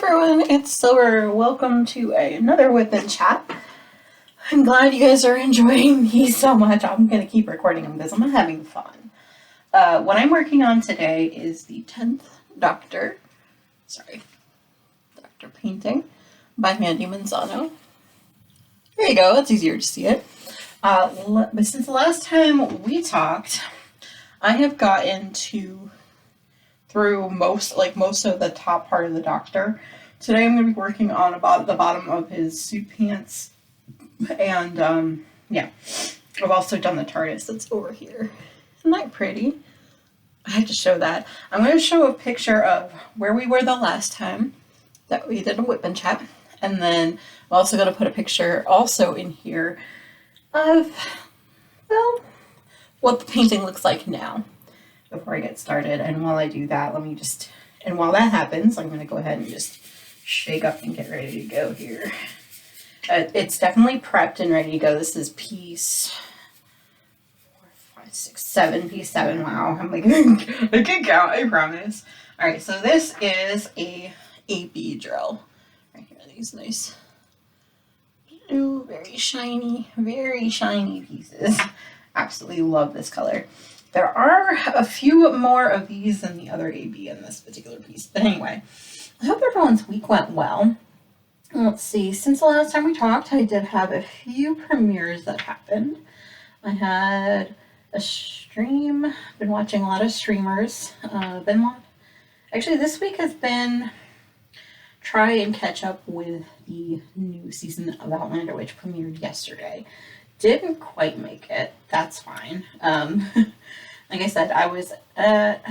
everyone, it's Silver. Welcome to another WIP N Chat. I'm glad you guys are enjoying these so much. I'm going to keep recording them because I'm having fun. What I'm working on today is the 10th Doctor painting by Mandy Manzano. There you go, it's easier to see it. But since the last time we talked, I have gotten through most of the top part of the Doctor. Today I'm going to be working on about the bottom of his suit pants, and I've also done the TARDIS that's over here. Isn't that pretty? I had to show that. I'm going to show a picture of where we were the last time that we did a WIP N Chat, and then I'm also going to put a picture also in here of, well, what the painting looks like now before I get started. And while I do that, while that happens, I'm going to go ahead and just shake up and get ready to go here. It's definitely prepped and ready to go. This is piece 4, 5, 6, 7, piece 7. Wow, I'm like, I can count, I promise. All right, so this is a AB drill. Right here, these nice blue, very shiny pieces. Absolutely love this color. There are a few more of these than the other AB in this particular piece. But anyway, I hope everyone's week went well. Let's see, since the last time we talked, I did have a few premieres that happened. I had a stream, been watching a lot of streamers. Actually, this week has been try and catch up with the new season of Outlander, which premiered yesterday. Didn't quite make it. That's fine. Like I said, I was at,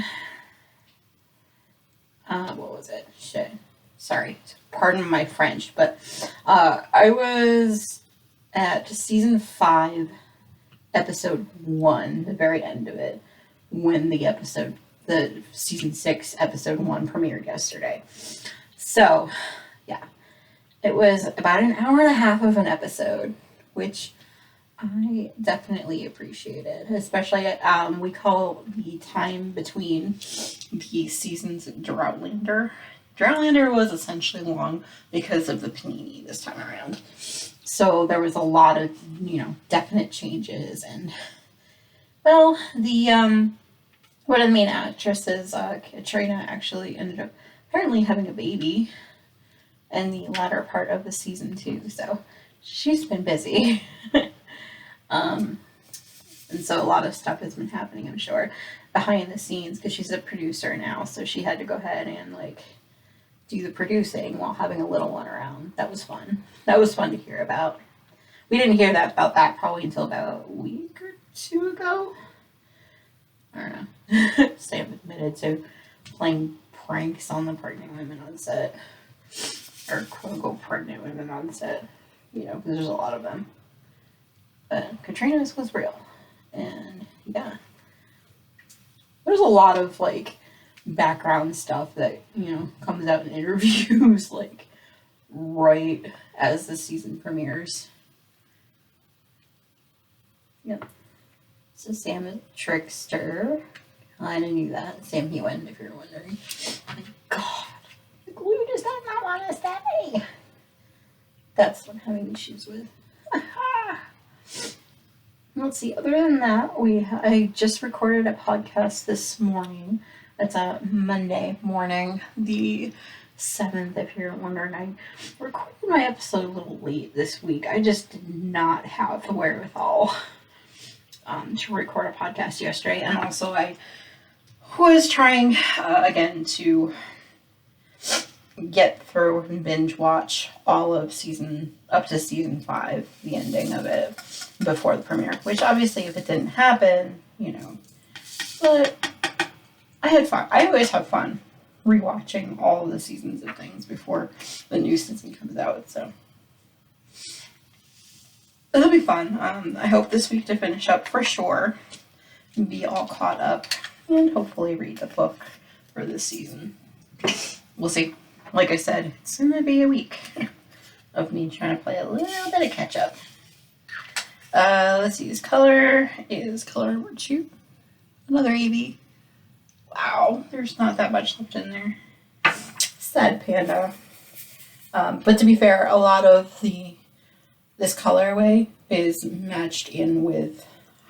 what was it? Shit. Sorry. Pardon my French, but I was at season 5, episode 1, the very end of it, when the season 6, episode 1 premiered yesterday. So, yeah. It was about an hour and a half of an episode, which I definitely appreciate it, especially we call the time between the seasons Droughtlander. Droughtlander was essentially long because of the panini this time around. So there was a lot of, definite changes, and well, one of the main actresses, Katrina, actually ended up apparently having a baby in the latter part of the season too, so she's been busy. And so a lot of stuff has been happening, I'm sure, behind the scenes, because she's a producer now, so she had to go ahead and do the producing while having a little one around. That was fun. That was fun to hear about. We didn't hear about that probably until about a week or 2 ago. I don't know. Sam admitted to playing pranks on the pregnant women on set, or quote unquote pregnant women on set, because there's a lot of them. But Katrina's was real. And yeah, there's a lot of background stuff that, comes out in interviews right as the season premieres. Yep. So Sam is a trickster. I knew that. Sam Hewen, if you're wondering. My God. The glue does not want to stay. That's what I'm having issues with. Let's see, other than that, I just recorded a podcast this morning. It's a Monday morning, the 7th, if you're wondering. I recorded my episode a little late this week. I just did not have the wherewithal to record a podcast yesterday. And also I was trying, again, to get through and binge watch all of up to season 5, the ending of it, before the premiere, which obviously if it didn't happen, but I had fun. I always have fun rewatching all of the seasons of things before the new season comes out, so it'll be fun. I hope this week to finish up for sure, be all caught up, and hopefully read the book for this season. We'll see. Like I said, it's going to be a week of me trying to play a little bit of catch up. Let's see, this color is color number 2. Another AB. Wow, there's not that much left in there. Sad panda. But to be fair, a lot of this colorway is matched in with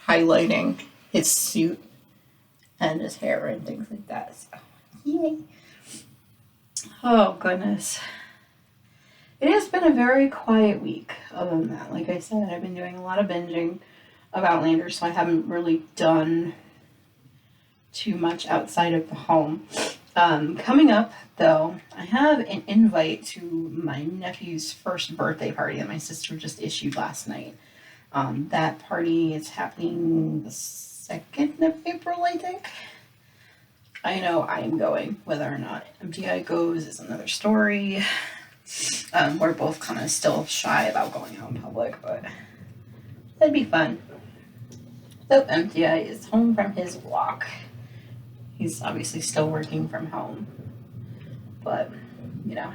highlighting his suit and his hair and things like that. So, yay. Oh, goodness. It has been a very quiet week other than that. Like I said, I've been doing a lot of binging of Outlander, so I haven't really done too much outside of the home. Coming up, though, I have an invite to my nephew's first birthday party that my sister just issued last night. That party is happening the 2nd of April, I think. I know I am going. Whether or not MTI goes is another story. We're both kind of still shy about going out in public, but that'd be fun. So MTI is home from his walk. He's obviously still working from home, but, you know,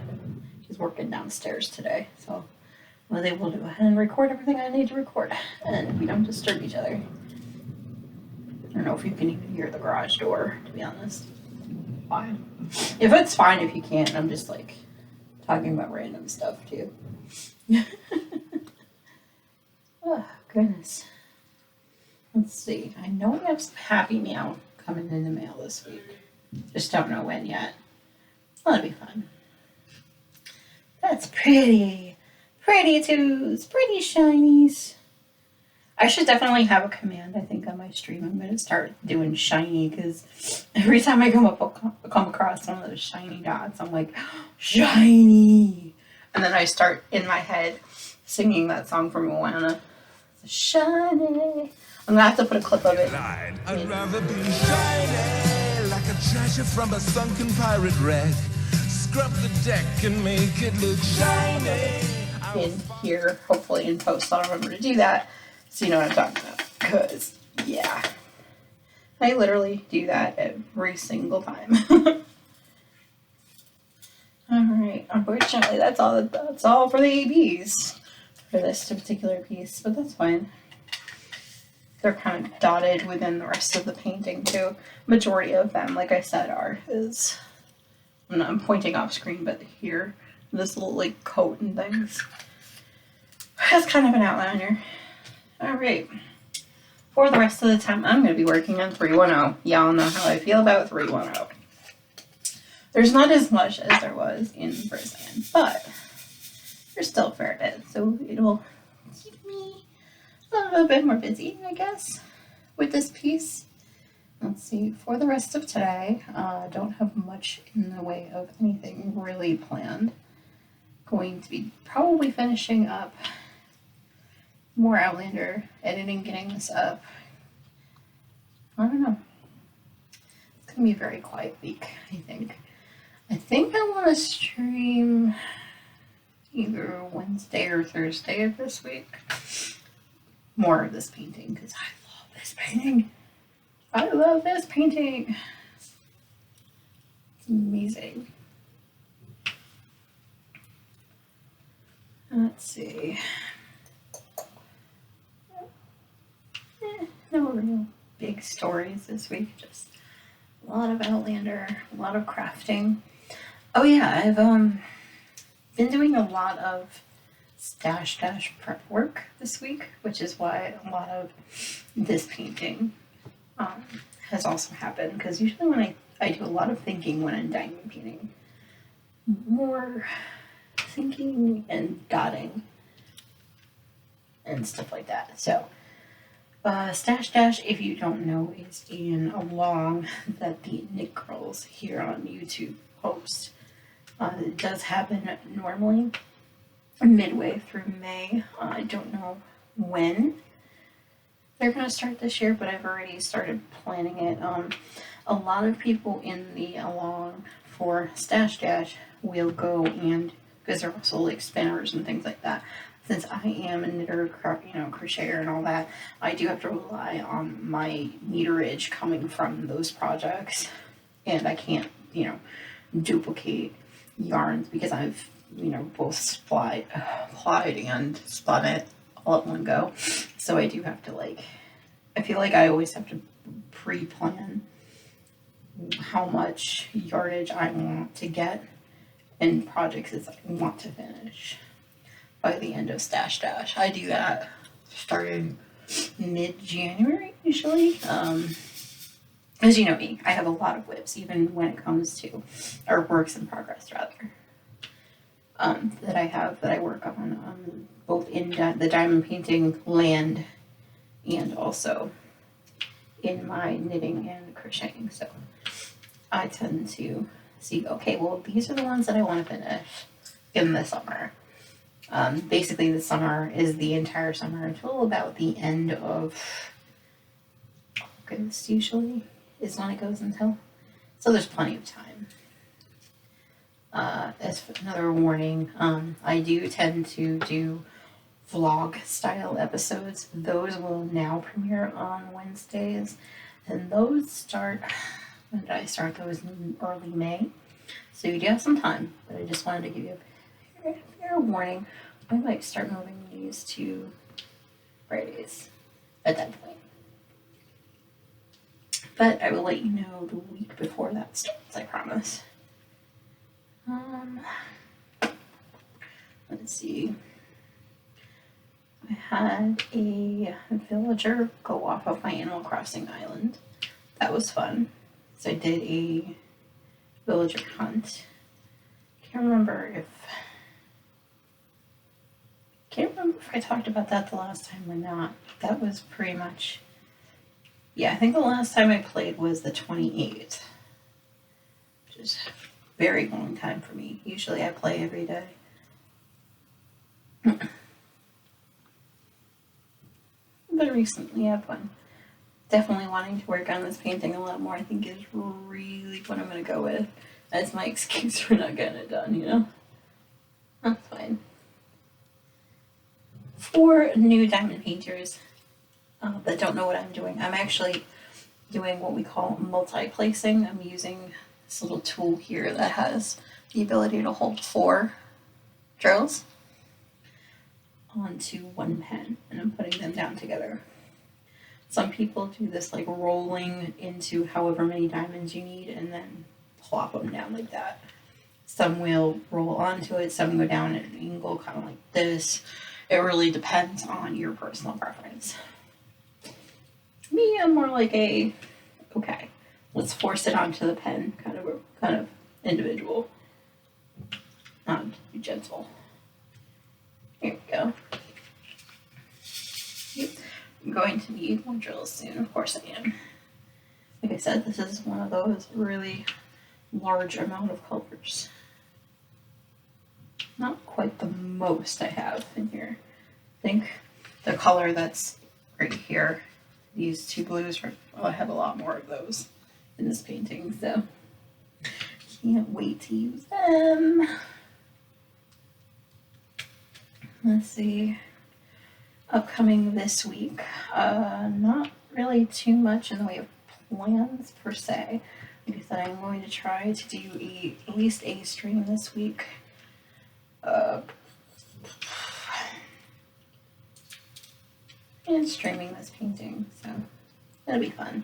he's working downstairs today, so I was able to go ahead and record everything I need to record, and we don't disturb each other. I don't know if you can even hear the garage door, to be honest. Fine. If it's fine if you can't, I'm just, like, talking about random stuff, too. Oh, goodness. Let's see. I know we have some Happy Meal coming in the mail this week. Just don't know when yet. That'll be fun. That's pretty. Pretty twos. Pretty shinies. I should definitely have a command, I think, on my stream. I'm going to start doing shiny, because every time I come across one of those shiny dots, I'm like, shiny! And then I start, in my head, singing that song from Moana. Shiny! I'm going to have to put a clip of it. I'd rather be shiny, like a treasure from a sunken pirate wreck. Scrub the deck and make it look shiny. In here, hopefully in post, I'll remember to do that. So you know what I'm talking about, because, yeah, I literally do that every single time. Alright, unfortunately, that's all for the ABs for this particular piece, but that's fine. They're kind of dotted within the rest of the painting, too. Majority of them, like I said, I'm pointing off screen, but here, this little, like, coat and things. That's kind of an outliner. Alright, for the rest of the time, I'm going to be working on 310. Y'all know how I feel about 310. There's not as much as there was in Brisbane, but there's still a fair bit, so it'll keep me a little bit more busy, I guess, with this piece. Let's see, for the rest of today, I don't have much in the way of anything really planned. Going to be probably finishing up more Outlander, editing, getting this up. I don't know. It's going to be a very quiet week, I think. I think I want to stream either Wednesday or Thursday of this week. More of this painting, because I love this painting. I love this painting. It's amazing. Let's see. No real big stories this week, just a lot of Outlander, a lot of crafting. Oh yeah, I've been doing a lot of stash prep work this week, which is why a lot of this painting has also happened, because usually when I do a lot of thinking when I'm diamond painting. More thinking and dotting and stuff like that. So Stash Dash, if you don't know, is an along that the Knit Girls here on YouTube post. It does happen normally midway through May. I don't know when they're going to start this year, but I've already started planning it. A lot of people in the along for Stash Dash will go, and because they're also like spinners and things like that. Since I am a knitter, crocheter and all that, I do have to rely on my meterage coming from those projects, and I can't, duplicate yarns because I've, both supplied and spun it all at one go. So I do have to I feel like I always have to pre-plan how much yardage I want to get and projects is I want to finish by the end of Stash Dash. I do that starting mid-January usually. As you know me, I have a lot of WIPs, even when it comes to, or works in progress rather, that I work on, both in the diamond painting land and also in my knitting and crocheting. So I tend to see, okay, well, these are the ones that I want to finish in the summer. Basically, the summer is the entire summer until about the end of August, usually, is when it goes until. So there's plenty of time. As another warning, I do tend to do vlog style episodes. Those will now premiere on Wednesdays, and those start, when did I start those? In early May. So you do have some time, but I just wanted to give you a fair warning. I might start moving these to Fridays at that point. But I will let you know the week before that starts, I promise. Let's see. I had a villager go off of my Animal Crossing island. That was fun. So I did a villager hunt. Can't remember if I talked about that the last time or not. That was pretty much, yeah, I think the last time I played was the 28th, which is a very long time for me. Usually I play every day. But recently I've been definitely wanting to work on this painting a lot more. I think is really what I'm going to go with as my excuse for not getting it done, you know? That's fine. For new diamond painters that don't know what I'm doing, I'm actually doing what we call multi-placing. I'm using this little tool here that has the ability to hold 4 drills onto one pen, and I'm putting them down together. Some people do this like rolling into however many diamonds you need and then plop them down like that. Some will roll onto it, some go down at an angle kind of like this. It really depends on your personal preference. Me, I'm more like a, okay, let's force it onto the pen kind of individual. Not too gentle. Here we go. Yep. I'm going to need more drills soon. Of course I am. Like I said, this is one of those really large amount of colors. Not quite the most I have in here. I think the color that's right here, these 2 blues, I have a lot more of those in this painting, so can't wait to use them. Let's see. Upcoming this week, not really too much in the way of plans per se. Like I said, I'm going to try to do at least a stream this week. And streaming this painting, so that'll be fun.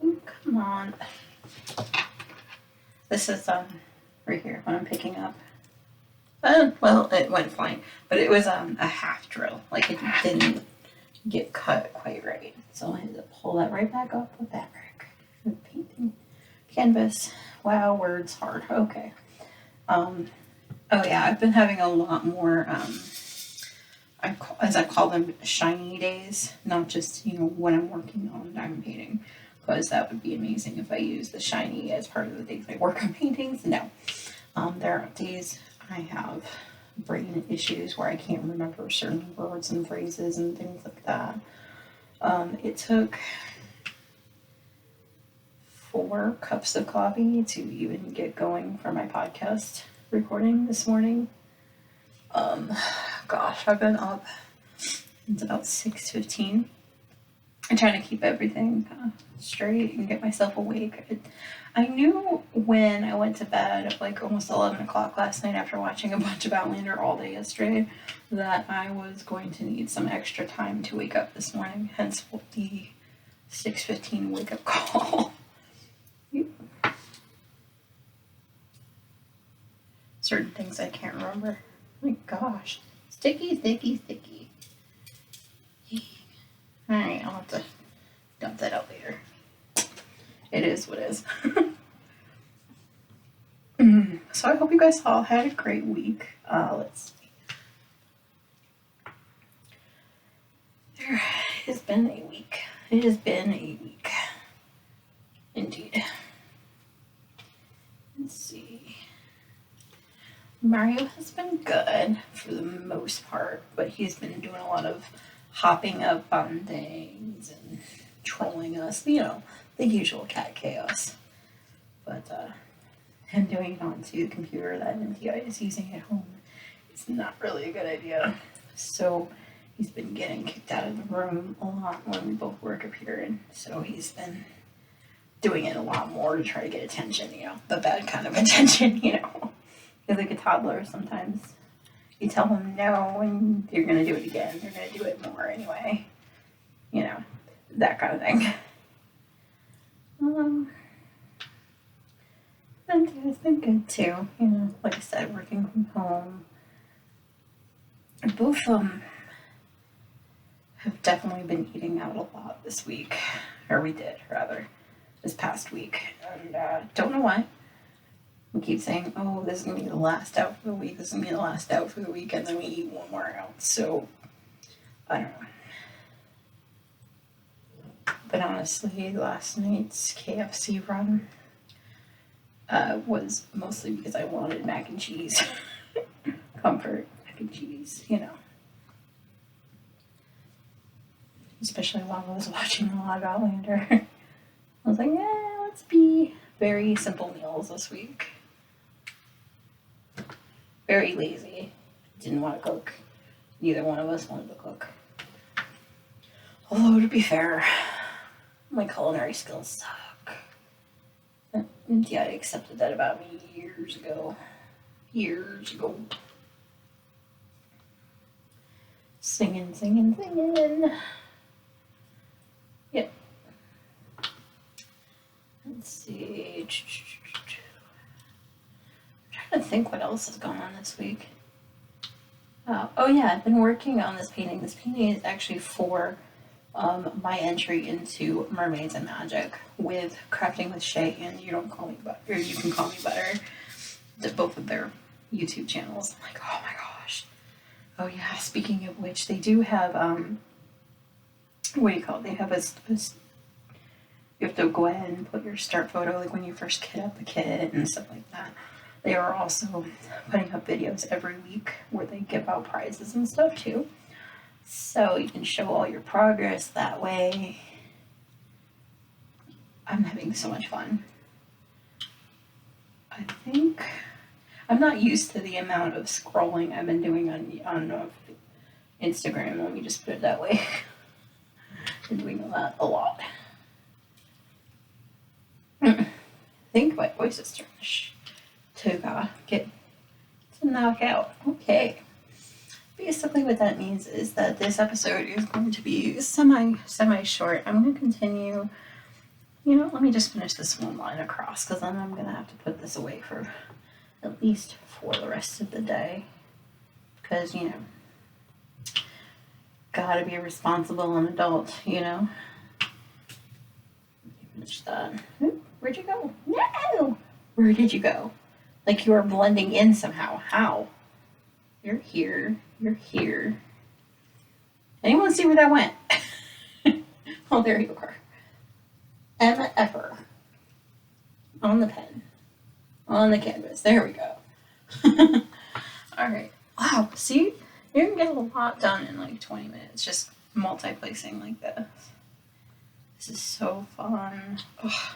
Ooh, come on. This is right here what I'm picking up. Well, it went fine, but it was a half drill. Like it didn't get cut quite right, so I had to pull that right back up with that rack. Painting canvas. Wow, words hard. Okay. Oh yeah, I've been having a lot more. As I call them, shiny days. Not just when I'm working on diamond painting, because that would be amazing if I use the shiny as part of the days I work on paintings. No, there are days I have brain issues where I can't remember certain words and phrases and things like that. It took 4 cups of coffee to even get going for my podcast recording this morning. Gosh, I've been up since about 6:15. I'm trying to keep everything straight and get myself awake. I knew when I went to bed at like almost 11 o'clock last night after watching a bunch of Outlander all day yesterday that I was going to need some extra time to wake up this morning, hence the 6:15 wake up call. certain things I can't remember. My gosh. Sticky, sticky, sticky. Alright, I'll have to dump that out later. It is what it is. So I hope you guys all had a great week. Let's see. There has been a week. It has been a week. Indeed. Let's see. Mario has been good for the most part, but he's been doing a lot of hopping up on things and trolling us, you know, the usual cat chaos. But him doing it onto the computer that MTI is using at home is not really a good idea. So he's been getting kicked out of the room a lot when we both work up here, and so he's been doing it a lot more to try to get attention, you know, the bad kind of attention, you know. He's like a toddler sometimes. You tell him no and you're going to do it again. You're going to do it more anyway. You know, that kind of thing. And it's been good too, you know, like I said, working from home. Both of them have definitely been eating out a lot this week. Or we did, rather, this past week. And don't know why. We keep saying, oh, this is going to be the last out for the week, this is going to be the last out for the week, and then we eat one more out. So, I don't know. But honestly, last night's KFC run was mostly because I wanted mac and cheese. Comfort mac and cheese, you know. Especially while I was watching a lot of Outlander. I was like, yeah, let's be very simple meals this week. Very lazy. Didn't want to cook. Neither one of us wanted to cook. Although, to be fair, my culinary skills suck. And yeah, I accepted that about me years ago. Years ago. Singing, singing, singing. Yep. Let's see. I'm trying to think what else has gone on this week. Oh yeah, I've been working on this painting. This painting is actually for my entry into Mermaids and Magic with Crafting with Shay and You Don't Call Me Butter, or You Can Call Me Butter. Both of their YouTube channels. I'm like, oh my gosh. Oh yeah, speaking of which, they do have, what do you call it? They have you have to go ahead and put your start photo, like when you first kit up the kit and stuff like that. They are also putting up videos every week where they give out prizes and stuff too. So you can show all your progress that way. I'm having so much fun. I think I'm not used to the amount of scrolling I've been doing on Instagram. Let me just put it that way. Been doing that a lot. I think my voice is starting to get to knock out. Okay. Basically what that means is that this episode is going to be semi short. I'm going to continue, you know, let me just finish this one line across, because then I'm going to have to put this away for at least for the rest of the day, because, you know, gotta be a responsible and adult, you know. Finish that. Oop, where'd you go? No! Where did you go? Like you are blending in somehow. How? You're here. You're here. Anyone see where that went? Oh, there you are. Emma Epper. On the pen. On the canvas. There we go. Alright. Wow. See? You can get a lot done in like 20 minutes. Just multi-placing like this. This is so fun. Ugh.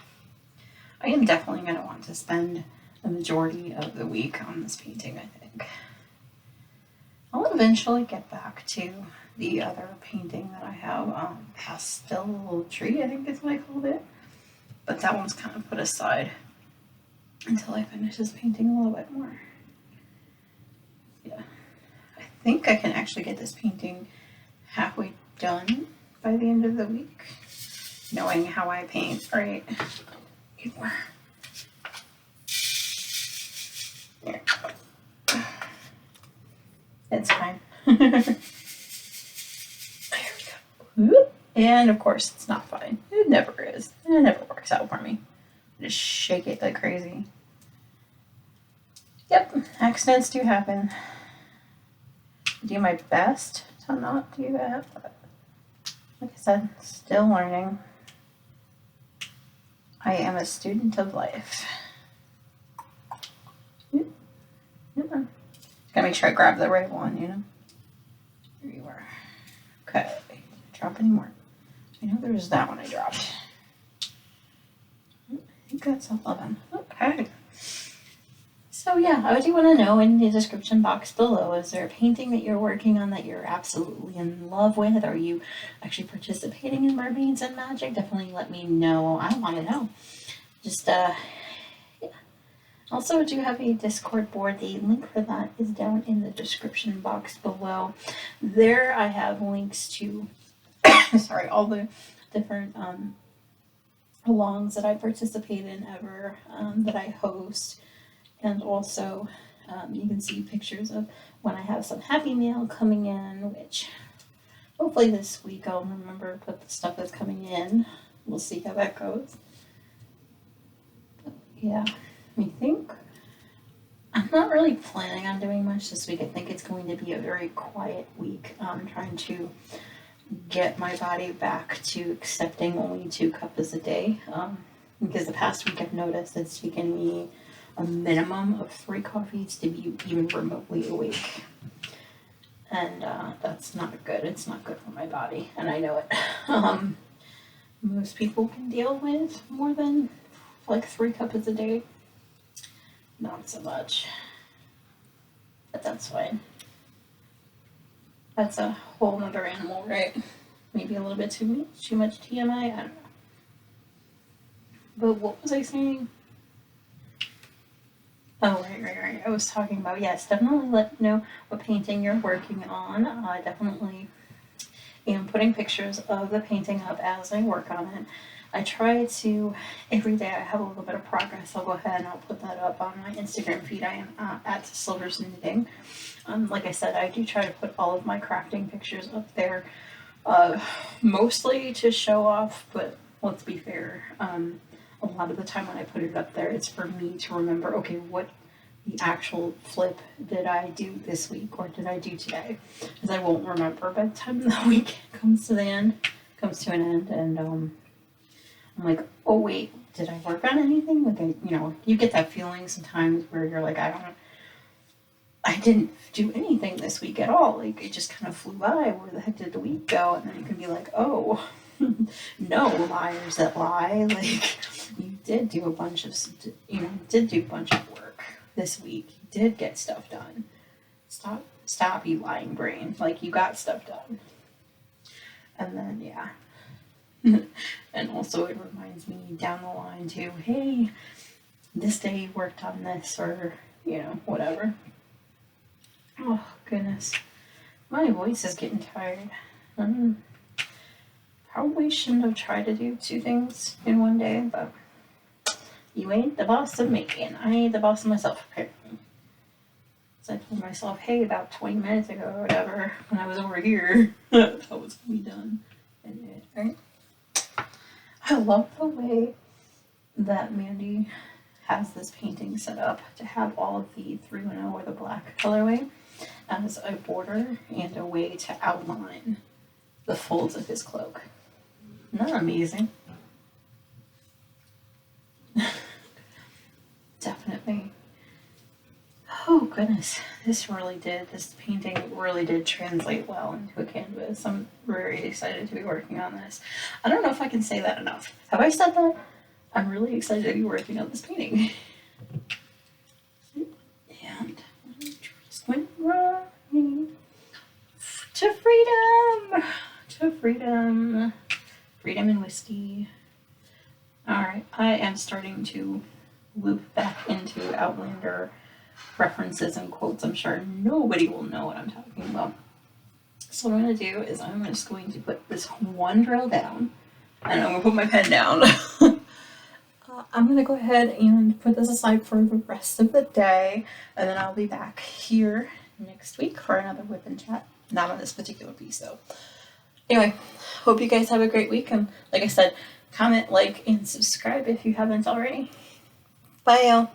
I am definitely going to want to spend the majority of the week on this painting, I think. I'll eventually get back to the other painting that I have, Pastel Tree, I think is what I called it. But that one's kind of put aside until I finish this painting a little bit more. Yeah. I think I can actually get this painting halfway done by the end of the week, knowing how I paint, right? Need more. There. It's fine. There we go. Whoop. And of course, it's not fine. It never is. It never works out for me. Just shake it like crazy. Yep, accidents do happen. Do my best to not do that, but like I said, still learning. I am a student of life. Yep. Gotta make sure I grab the right one, you know? There you are. Okay. Drop any more? I know there's that one I dropped. I think that's 11. Okay. So yeah, I do want to know in the description box below, is there a painting that you're working on that you're absolutely in love with? Are you actually participating in Mermaids and Magic? Definitely let me know. I want to know. Just, yeah. Also, I do have a Discord board. The link for that is down in the description box below. There I have links to, sorry, all the different alongs that I participate in ever, that I host. And also, you can see pictures of when I have some happy mail coming in, which hopefully this week I'll remember to put the stuff that's coming in. We'll see how that goes. But yeah, I think I'm not really planning on doing much this week. I think it's going to be a very quiet week. I'm trying to get my body back to accepting only 2 cups a day. Because the past week I've noticed it's taken me a minimum of 3 coffees to be even remotely awake. And that's not good. It's not good for my body, and I know it. Most people can deal with more than like 3 cups a day. Not so much. But that's fine. That's a whole other animal, right? Maybe a little bit too much TMI? I don't know. But what was I saying? Oh, right. I was talking about, yes, definitely let me know what painting you're working on. I definitely am putting pictures of the painting up as I work on it. I try to, every day I have a little bit of progress. I'll go ahead and I'll put that up on my Instagram feed. I am at Silver's Knitting. Like I said, I do try to put all of my crafting pictures up there, mostly to show off, but let's be fair. A lot of the time when I put it up there, it's for me to remember, okay, what the actual flip did I do this week or did I do today? Because I won't remember by the time the week comes to an end, and I'm like, oh wait, did I work on anything? Like, you get that feeling sometimes where you're like, I didn't do anything this week at all. Like, it just kind of flew by. Where the heck did the week go? And then you can be like, oh, no, liars that lie. Like, you did do a bunch of work this week. You did get stuff done. Stop, you lying brain. Like, you got stuff done. And then, yeah. And also it reminds me down the line too, hey, this day you worked on this, or, whatever. Oh, goodness. My voice is getting tired. Probably shouldn't have tried to do 2 things in one day, but you ain't the boss of me, and I ain't the boss of myself, apparently. So I told myself, hey, about 20 minutes ago or whatever, when I was over here, that was going to be done. And right? I love the way that Mandy has this painting set up to have all of the 310 or the black colorway as a border and a way to outline the folds of his cloak. Isn't that amazing? Definitely. Oh goodness, this painting really did translate well into a canvas. I'm very excited to be working on this. I don't know if I can say that enough. Have I said that? I'm really excited to be working on this painting. And just went running to freedom! To freedom. Freedom and whiskey. Alright, I am starting to loop back into Outlander references and quotes. I'm sure nobody will know what I'm talking about. So what I'm going to do is I'm just going to put this one drill down, and I'm going to put my pen down. I'm going to go ahead and put this aside for the rest of the day, and then I'll be back here next week for another WIP N Chat. Not on this particular piece though. Anyway, hope you guys have a great week, and like I said, comment, like, and subscribe if you haven't already. Bye, y'all.